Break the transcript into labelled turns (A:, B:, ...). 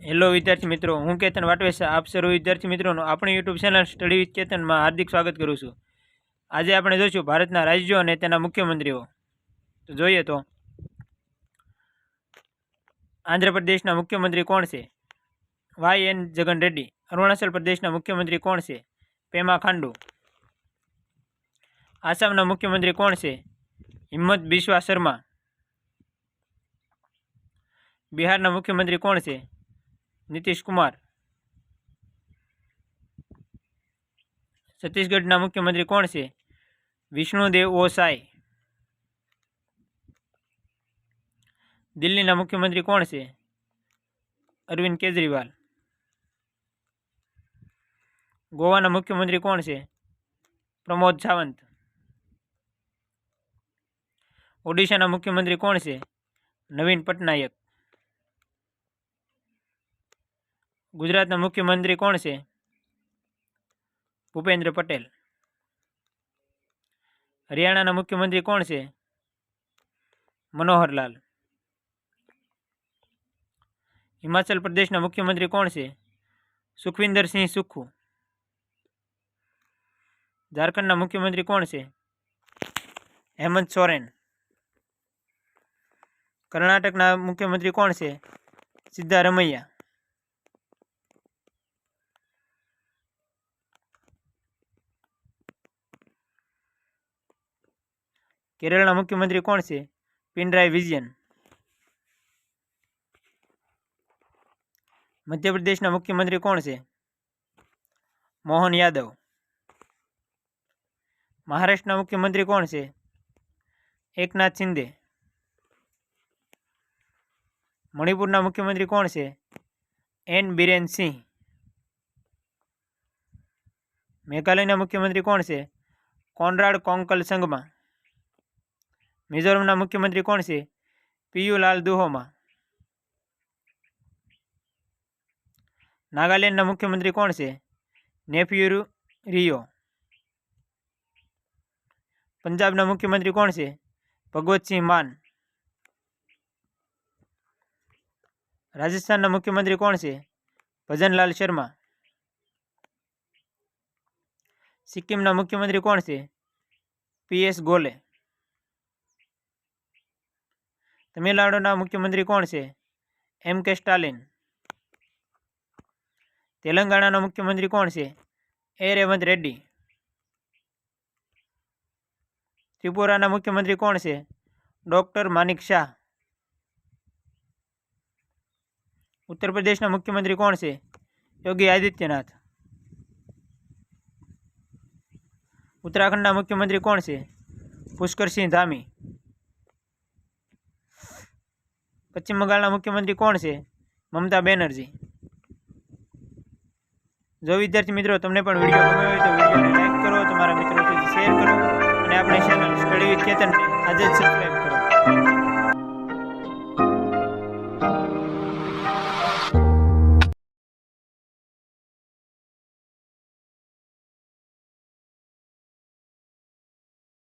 A: Hello વિદ્યાર્થી મિત્રો, હું કેતન વાટવેસા આપ સર્વ વિદ્યાર્થી મિત્રોનું આપણી યુટ્યુબ ચેનલ સ્ટડી વિથ કેતનમાં હાર્દિક સ્વાગત કરું છું। આજે આપણે જોઈશું ભારતના રાજ્યો અને તેના મુખ્યમંત્રીઓ। તો જોઈએ તો આંધ્રપ્રદેશના મુખ્યમંત્રી કોણ છે? YN જગન રેડ્ડી। અરુણાચલ પ્રદેશના મુખ્યમંત્રી કોણ છે? પેમા ખાંડુ। આસામના મુખ્યમંત્રી કોણ છે? હિંમત બિસ્વા શર્મા। બિહારના મુખ્યમંત્રી કોણ છે? નીતિશ કુમાર। છત્તીસગઢના મુખ્યમંત્રી કોણ છે? વિષ્ણુદેવ ઓસાઈ। દિલ્હીના મુખ્યમંત્રી કોણ છે? અરવિંદ કેજરીવાલ। ગોવાના મુખ્યમંત્રી કોણ છે? પ્રમોદ સાવંત। ઓડિશાના મુખ્યમંત્રી કોણ છે? નવીન પટનાયક। ગુજરાતના મુખ્યમંત્રી કોણ છે? ભૂપેન્દ્ર પટેલ। હરિયાણાના મુખ્યમંત્રી કોણ છે? મનોહરલાલ। હિમાચલ પ્રદેશના મુખ્યમંત્રી કોણ છે? સુખવિંદર સિંહ સુક્ખુ। ઝારખંડના મુખ્યમંત્રી કોણ છે? હેમંત સોરેન। કર્ણાટકના મુખ્યમંત્રી કોણ છે? સિદ્ધારમૈયા। કેરળના મુખ્યમંત્રી કોણ છે? પિનરાઈ વિજયન। મધ્યપ્રદેશના મુખ્યમંત્રી કોણ છે? મોહન યાદવ। મહારાષ્ટ્રના મુખ્યમંત્રી કોણ છે? એકનાથ શિંદે। મણિપુરના મુખ્યમંત્રી કોણ છે? એન બિરેન સિંહ। મેઘાલયના મુખ્યમંત્રી કોણ છે? કોનરાડ કોંકલ સંગમા। મિઝોરમના મુખ્યમંત્રી કોણ છે? પિયુલાલ દુહોમા। નાગાલેન્ડના મુખ્યમંત્રી કોણ છે? Nephew Rio. પંજાબના મુખ્યમંત્રી કોણ છે? ભગવતસિંહ માન। રાજસ્થાનના મુખ્યમંત્રી કોણ છે? ભજનલાલ શર્મા। સિક્કિમના મુખ્યમંત્રી કોણ છે? PS ગોલે। તમિલનાડુના મુખ્યમંત્રી કોણ છે? MK સ્ટાલિન। તેલંગાણાના મુખ્યમંત્રી કોણ છે? A રેવંત રેડ્ડી। ત્રિપુરાના મુખ્યમંત્રી કોણ છે? ડોક્ટર માનિક શાહ। ઉત્તર પ્રદેશના મુખ્યમંત્રી કોણ છે? યોગી આદિત્યનાથ। ઉત્તરાખંડના મુખ્યમંત્રી કોણ છે? પુષ્કરસિંહ ધામી। પશ્ચિમ બંગાળના મુખ્યમંત્રી કોણ છે? મમતા બેનર્જી। જો વિદ્યાર્થી મિત્રો તમને પણ વિડીયો ગમ્યો હોય તો વિડીયોને લાઈક કરો, તમારા મિત્રો સુધી શેર કરો અને આપણી ચેનલ સ્ટડી વિથ કેતનને આજે જ સબસ્ક્રાઈબ કરો।